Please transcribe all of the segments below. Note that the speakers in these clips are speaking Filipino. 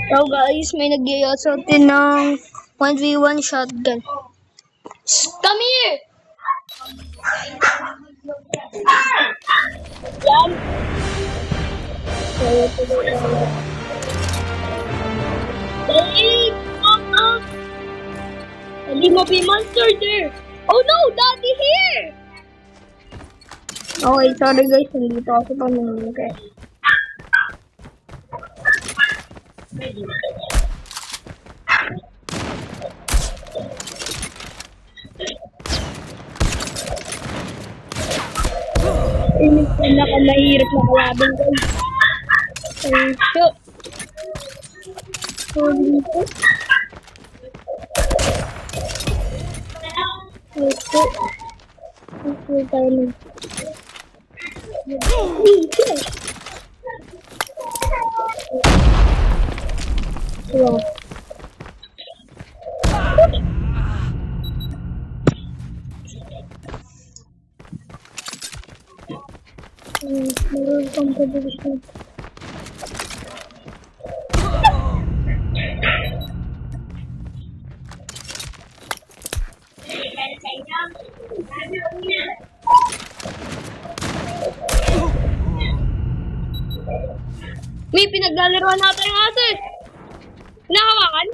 So guys, may nagyaya sa atin ng 1v1 shotgun. Come here! Yan. Dali! Hindi mo be monster there! Oh no! Daddy here! Okay, sorry guys. Hindi pa ako panunod guys. Ini pinakamahirap na kalaban guys. Ay, shoot. So, dito. Ito. Ito tayo. Dito. Wow. Meron kang pabilisan. May pinaglalaroan natin yung ate. Nakawakan?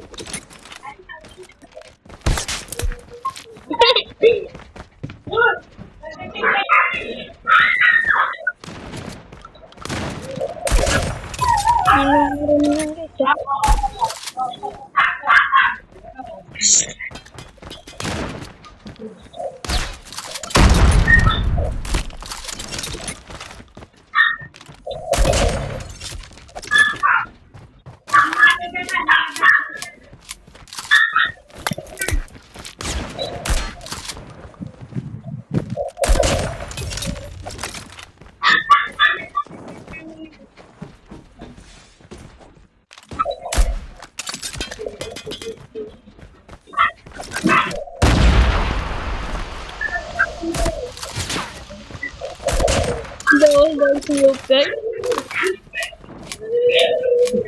Okay.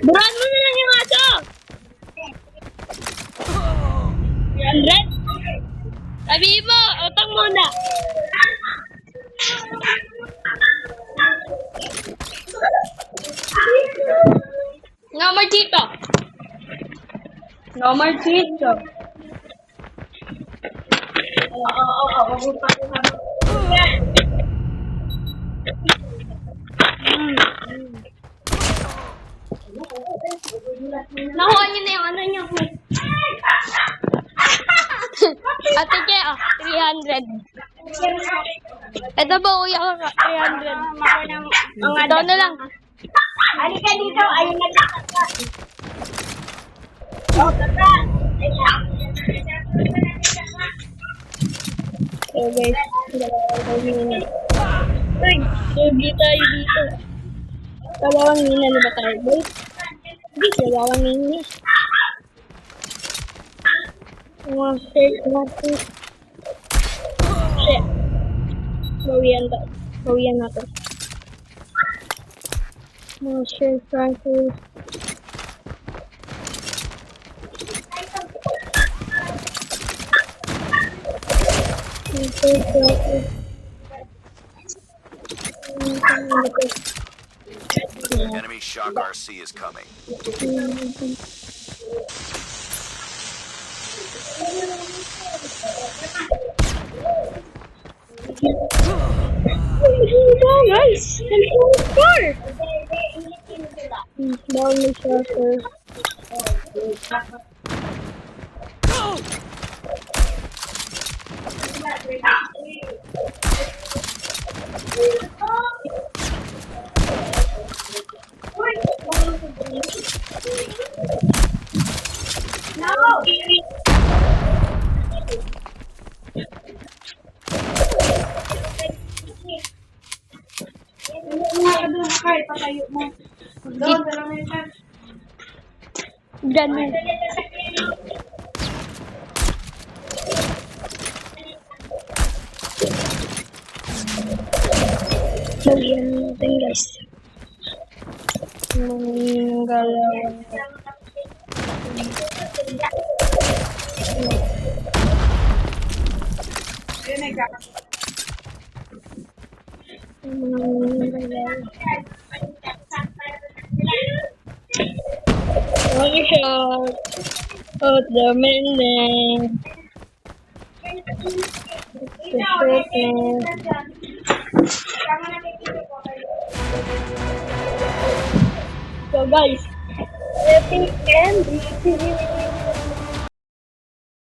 Buran mo na lang yung aso! 300? Sabihin mo, utang muna! No more dito! No more dito! Nakuha niyo na yung ano niyo. Ate Che, 300. Ito ba, uya ko 300. Ito na lang. Halika dito, ayun na lang. Oh, tata. So guys, uy, sugi tayo dito. Dalawang mina na ba tayo, boy? Hindi, dalawang mina. Shit. Bawian natin. Monster Francis. Enemy Shock RC is coming. Guys, I'm so far. Only shelter. Ganun. Bawian natin guys. Galawan. One shot at the mainland. So guys, epic ending.